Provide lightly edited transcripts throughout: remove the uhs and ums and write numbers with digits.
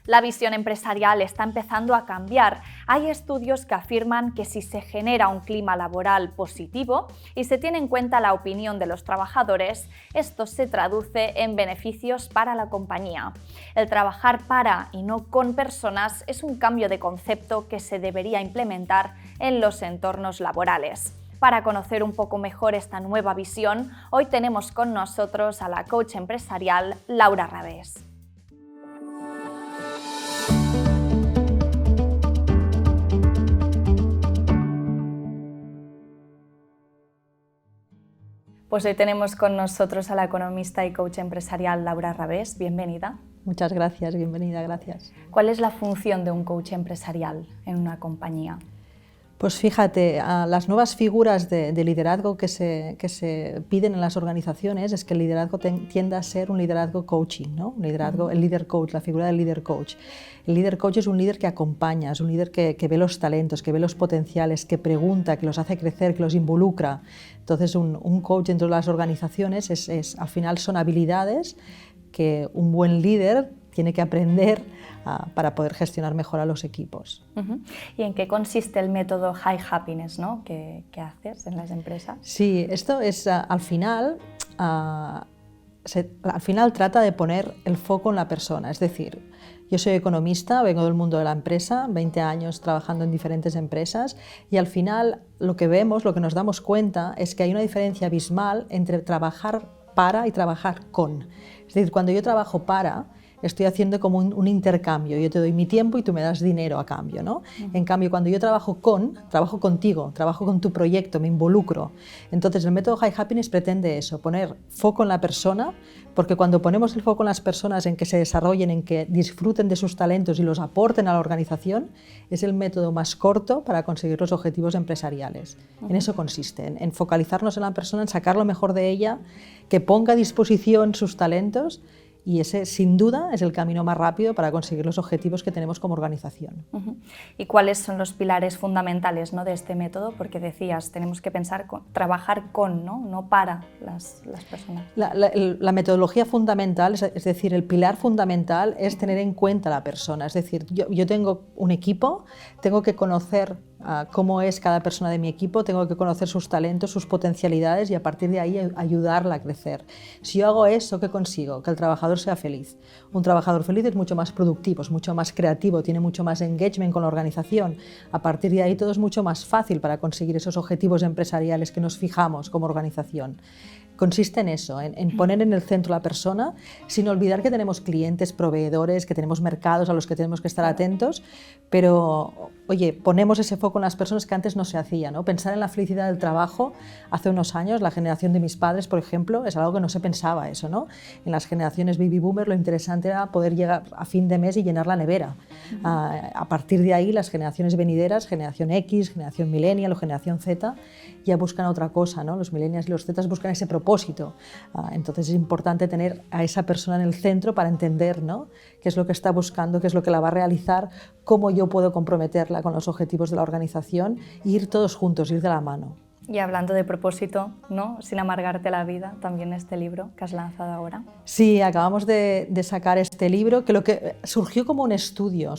La visión empresarial está empezando a cambiar. Hay estudios que afirman que si se genera un clima laboral positivo y se tiene en cuenta la opinión de los trabajadores, esto se traduce en beneficios para la compañía. El trabajar para y no con personas es un cambio de concepto que se debería implementar en los entornos laborales. Para conocer un poco mejor esta nueva visión, hoy tenemos con nosotros a la coach empresarial Laura Rabés. Pues hoy tenemos con nosotros a la economista y coach empresarial Laura Rabés. Bienvenida. Muchas gracias, bienvenida, gracias. ¿Cuál es la función de un coach empresarial en una compañía? Pues fíjate, las nuevas figuras de liderazgo que se piden en las organizaciones es que el liderazgo tienda a ser un liderazgo coaching, ¿no? Un liderazgo, el líder coach, la figura del líder coach. El líder coach es un líder que acompaña, es un líder que ve los talentos, que ve los potenciales, que pregunta, que los hace crecer, que los involucra. Entonces un coach dentro de las organizaciones al final son habilidades que un buen líder tiene que aprender para poder gestionar mejor a los equipos. ¿Y en qué consiste el método High Happiness, ¿no? que haces en las empresas? Sí, esto es al final trata de poner el foco en la persona. Es decir, yo soy economista, vengo del mundo de la empresa, 20 años trabajando en diferentes empresas y al final lo que vemos, lo que nos damos cuenta es que hay una diferencia abismal entre trabajar para y trabajar con. Es decir, cuando yo trabajo para, estoy haciendo como un intercambio, yo te doy mi tiempo y tú me das dinero a cambio, ¿no? En cambio, cuando yo trabajo contigo, trabajo con tu proyecto, me involucro. Entonces, el método High Happiness pretende eso, poner foco en la persona, porque cuando ponemos el foco en las personas, en que se desarrollen, en que disfruten de sus talentos y los aporten a la organización, es el método más corto para conseguir los objetivos empresariales. En eso consiste, en focalizarnos en la persona, en sacar lo mejor de ella, que ponga a disposición sus talentos. Y ese, sin duda, es el camino más rápido para conseguir los objetivos que tenemos como organización. ¿Y cuáles son los pilares fundamentales, ¿no?, de este método? Porque decías, tenemos que trabajar con, no para las personas. La metodología fundamental, es decir, el pilar fundamental es tener en cuenta a la persona. Es decir, yo tengo un equipo, tengo que conocer cómo es cada persona de mi equipo, tengo que conocer sus talentos, sus potencialidades y a partir de ahí ayudarla a crecer. Si yo hago eso, ¿qué consigo? Que el trabajador sea feliz. Un trabajador feliz es mucho más productivo, es mucho más creativo, tiene mucho más engagement con la organización. A partir de ahí todo es mucho más fácil para conseguir esos objetivos empresariales que nos fijamos como organización. Consiste en eso, en poner en el centro a la persona, sin olvidar que tenemos clientes, proveedores, que tenemos mercados a los que tenemos que estar atentos, pero, oye, ponemos ese foco en las personas que antes no se hacía, ¿no? Pensar en la felicidad del trabajo, hace unos años, la generación de mis padres, por ejemplo, es algo que no se pensaba eso, ¿no? En las generaciones baby boomer lo interesante era poder llegar a fin de mes y llenar la nevera. A partir de ahí, las generaciones venideras, generación X, generación millennial o generación Z, ya buscan otra cosa, ¿no? Los millennials y los Zetas buscan ese propósito. Entonces es importante tener a esa persona en el centro para entender, ¿no?, qué es lo que está buscando, qué es lo que la va a realizar, cómo yo puedo comprometerla con los objetivos de la organización e ir todos juntos, ir de la mano. Y hablando de propósito, ¿no?, Sin amargarte la vida, también este libro que has lanzado ahora. Sí, acabamos de sacar este libro, que lo que surgió como un estudio,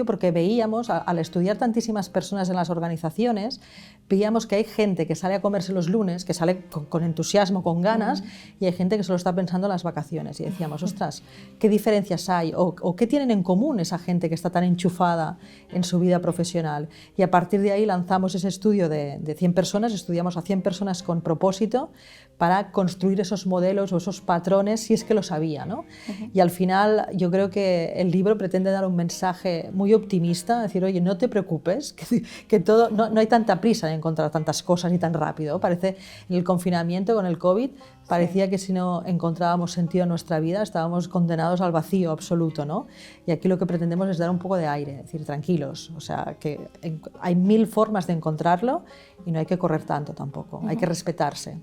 porque veíamos, al estudiar tantísimas personas en las organizaciones, veíamos que hay gente que sale a comerse los lunes, que sale con entusiasmo, con ganas, y hay gente que solo está pensando en las vacaciones. Y decíamos, ostras, ¿qué diferencias hay? ¿O qué tienen en común esa gente que está tan enchufada en su vida profesional? Y a partir de ahí lanzamos ese estudio de 100 personas, estudiamos a 100 personas con propósito para construir esos modelos o esos patrones, si es que los había, ¿no? Y al final yo creo que el libro pretende dar un mensaje muy optimista, decir, oye, no te preocupes, que todo, no hay tanta prisa en encontrar tantas cosas y tan rápido. Parece, en el confinamiento con el COVID, parecía que si no encontrábamos sentido en nuestra vida estábamos condenados al vacío absoluto, ¿no? Y aquí lo que pretendemos es dar un poco de aire, decir, tranquilos, o sea, que hay 1000 formas de encontrarlo y no hay que correr tanto tampoco, hay que respetarse.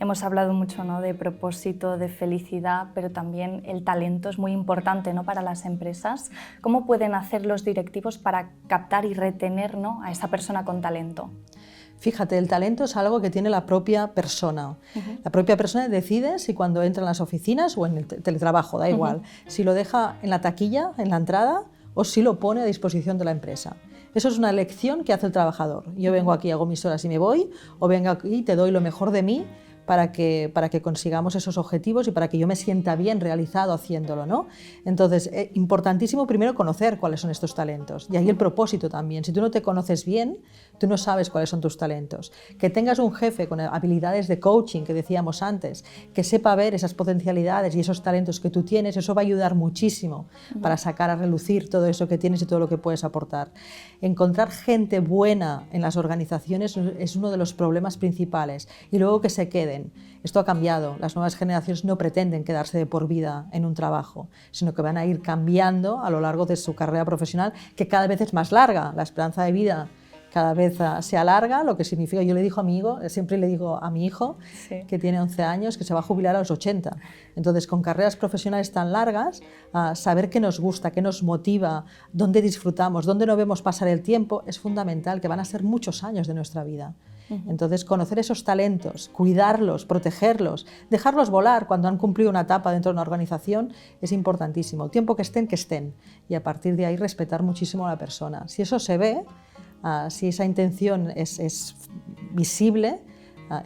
Hemos hablado mucho, ¿no?, de propósito, de felicidad, pero también el talento es muy importante, ¿no?, para las empresas. ¿Cómo pueden hacer los directivos para captar y retener, ¿no?, a esa persona con talento? Fíjate, el talento es algo que tiene la propia persona. La propia persona decide si cuando entra en las oficinas o en el teletrabajo, da igual, si lo deja en la taquilla, en la entrada, o si lo pone a disposición de la empresa. Eso es una elección que hace el trabajador. Yo vengo aquí, hago mis horas y me voy, o vengo aquí y te doy lo mejor de mí para que consigamos esos objetivos y para que yo me sienta bien realizado haciéndolo, ¿no? Entonces, importantísimo primero conocer cuáles son estos talentos, y ahí el propósito también. Si tú no te conoces bien, tú no sabes cuáles son tus talentos. Que tengas un jefe con habilidades de coaching, que decíamos antes, que sepa ver esas potencialidades y esos talentos que tú tienes, eso va a ayudar muchísimo para sacar a relucir todo eso que tienes y todo lo que puedes aportar. Encontrar gente buena en las organizaciones es uno de los problemas principales, y luego que se queden. Esto ha cambiado, las nuevas generaciones no pretenden quedarse de por vida en un trabajo, sino que van a ir cambiando a lo largo de su carrera profesional, que cada vez es más larga. La esperanza de vida cada vez se alarga, lo que significa, yo le digo a mi hijo, siempre le digo a mi hijo, sí, que tiene 11 años, que se va a jubilar a los 80. Entonces, con carreras profesionales tan largas, saber qué nos gusta, qué nos motiva, dónde disfrutamos, dónde no vemos pasar el tiempo, es fundamental, que van a ser muchos años de nuestra vida. Entonces, conocer esos talentos, cuidarlos, protegerlos, dejarlos volar cuando han cumplido una etapa dentro de una organización es importantísimo. El tiempo que estén, y a partir de ahí respetar muchísimo a la persona. Si eso se ve, si esa intención es visible,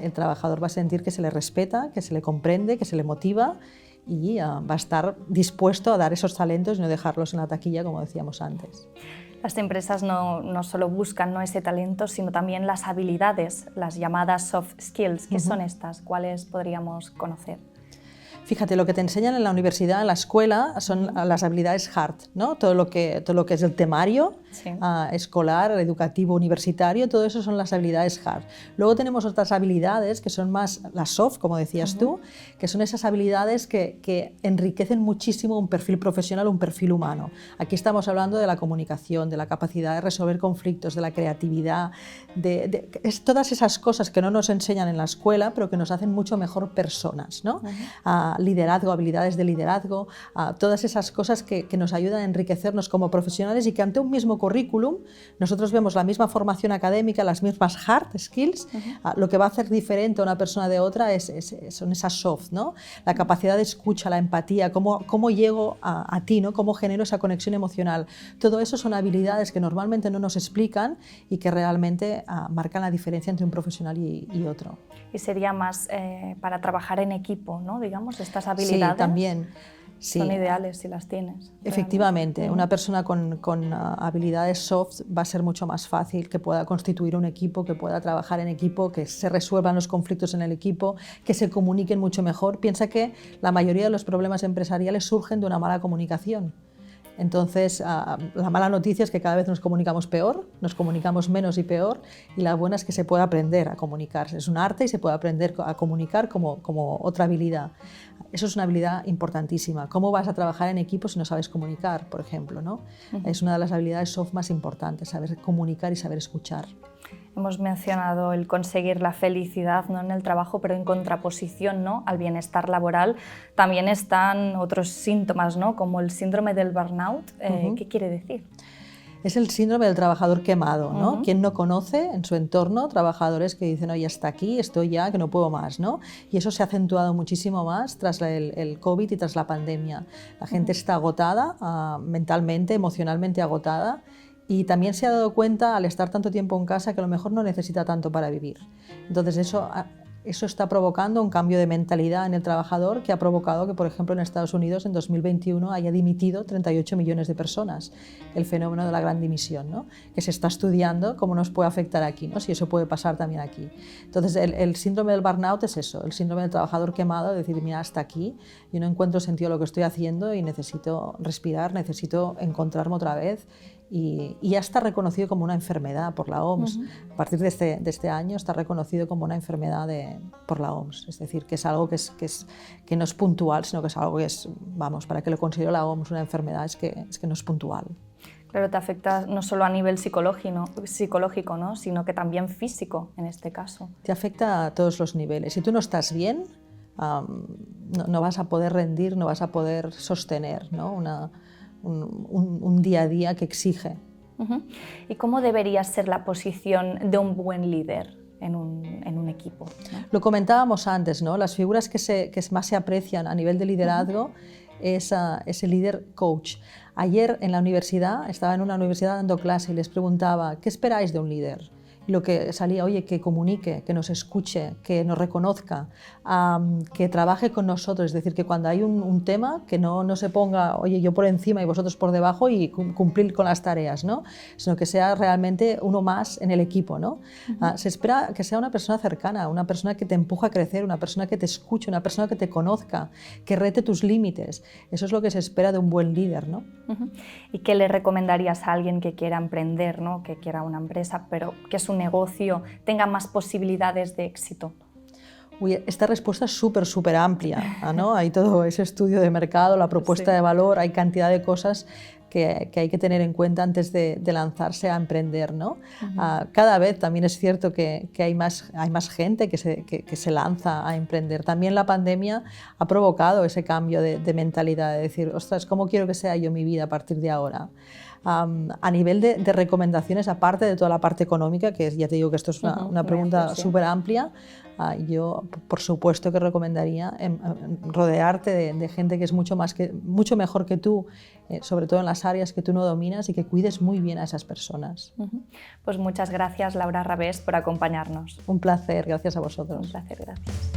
el trabajador va a sentir que se le respeta, que se le comprende, que se le motiva, y va a estar dispuesto a dar esos talentos y no dejarlos en la taquilla, como decíamos antes. Las empresas no solo buscan, ¿no?, ese talento, sino también las habilidades, las llamadas soft skills. ¿Qué son estas? ¿Cuáles podríamos conocer? Fíjate, lo que te enseñan en la universidad, en la escuela, son las habilidades hard, ¿no? Todo lo que es el temario, sí, escolar, educativo, universitario, todo eso son las habilidades hard. Luego tenemos otras habilidades que son más las soft, como decías tú, que son esas habilidades que enriquecen muchísimo un perfil profesional, un perfil humano. Aquí estamos hablando de la comunicación, de la capacidad de resolver conflictos, de la creatividad, todas esas cosas que no nos enseñan en la escuela, pero que nos hacen mucho mejor personas, ¿no? Liderazgo, habilidades de liderazgo, todas esas cosas que nos ayudan a enriquecernos como profesionales, y que ante un mismo currículum nosotros vemos la misma formación académica, las mismas hard skills, lo que va a hacer diferente a una persona de otra son esas soft, ¿no? La capacidad de escucha, la empatía, cómo llego a ti, ¿no? Cómo genero esa conexión emocional. Todo eso son habilidades que normalmente no nos explican y que realmente marcan la diferencia entre un profesional y otro. Y sería más para trabajar en equipo, ¿no? Digamos, estas habilidades. Sí, también. Sí. Son ideales si las tienes. Efectivamente, una persona con habilidades soft va a ser mucho más fácil que pueda constituir un equipo, que pueda trabajar en equipo, que se resuelvan los conflictos en el equipo, que se comuniquen mucho mejor. Piensa que la mayoría de los problemas empresariales surgen de una mala comunicación. Entonces, la mala noticia es que cada vez nos comunicamos peor, nos comunicamos menos y peor, y la buena es que se puede aprender a comunicarse. Es un arte y se puede aprender a comunicar como otra habilidad. Eso es una habilidad importantísima. ¿Cómo vas a trabajar en equipo si no sabes comunicar, por ejemplo, ¿no? Es una de las habilidades soft más importantes, saber comunicar y saber escuchar. Hemos mencionado el conseguir la felicidad, ¿no?, en el trabajo, pero en contraposición, ¿no?, al bienestar laboral también están otros síntomas, ¿no?, como el síndrome del burnout. ¿Qué quiere decir? Es el síndrome del trabajador quemado, ¿no? ¿Quién no conoce en su entorno trabajadores que dicen, oye, hasta aquí, estoy ya, que no puedo más, ¿no? Y eso se ha acentuado muchísimo más tras el COVID y tras la pandemia. La gente está agotada, mentalmente, emocionalmente agotada, y también se ha dado cuenta, al estar tanto tiempo en casa, que a lo mejor no necesita tanto para vivir. Entonces eso está provocando un cambio de mentalidad en el trabajador, que ha provocado que, por ejemplo, en Estados Unidos en 2021 haya dimitido 38 millones de personas, el fenómeno de la gran dimisión, ¿no?, que se está estudiando cómo nos puede afectar aquí, ¿no?, si eso puede pasar también aquí. Entonces, el síndrome del burnout es eso, el síndrome del trabajador quemado, de decir, mira, hasta aquí, yo no encuentro sentido a lo que estoy haciendo y necesito respirar, necesito encontrarme otra vez. Y ya está reconocido como una enfermedad por la OMS. A partir de este año está reconocido como una enfermedad por la OMS. Es decir, que es algo que no es puntual, sino que es algo que es, vamos, para que lo considere la OMS una enfermedad es que no es puntual. Claro, te afecta no solo a nivel psicológico, ¿no?, sino que también físico en este caso. Te afecta a todos los niveles. Si tú no estás bien, no vas a poder rendir, no vas a poder sostener, ¿no?, un día a día que exige. ¿Y cómo debería ser la posición de un buen líder? en un equipo, ¿no? Lo comentábamos antes, ¿no? Las figuras que más se aprecian a nivel de liderazgo es el líder coach. Ayer en la universidad, estaba en una universidad dando clase y les preguntaba, ¿qué esperáis de un líder? Y lo que salía, oye, que comunique, que nos escuche, que nos reconozca, que trabaje con nosotros. Es decir, que cuando hay un tema, que no se ponga, oye, yo por encima y vosotros por debajo y cumplir con las tareas, ¿no? Sino que sea realmente uno más en el equipo, ¿no? Se espera que sea una persona cercana, una persona que te empuja a crecer, una persona que te escuche, una persona que te conozca, que rete tus límites. Eso es lo que se espera de un buen líder, ¿no? ¿Y qué le recomendarías a alguien que quiera emprender, ¿no? Que quiera una empresa, pero que su negocio tenga más posibilidades de éxito? Uy, esta respuesta es súper amplia, ¿no? Hay todo ese estudio de mercado, la propuesta de valor, hay cantidad de cosas que hay que tener en cuenta antes de lanzarse a emprender, ¿no? Cada vez también es cierto que hay más gente que se lanza a emprender. También la pandemia ha provocado ese cambio de mentalidad, de decir, ostras, ¿cómo quiero que sea yo mi vida a partir de ahora? A nivel de recomendaciones, aparte de toda la parte económica, que ya te digo que esto es una pregunta súper amplia, yo por supuesto que recomendaría rodearte de gente que es mucho mejor que tú, sobre todo en las áreas que tú no dominas, y que cuides muy bien a esas personas. Pues muchas gracias, Laura Rabés, por acompañarnos. Un placer, gracias a vosotros. Un placer, gracias.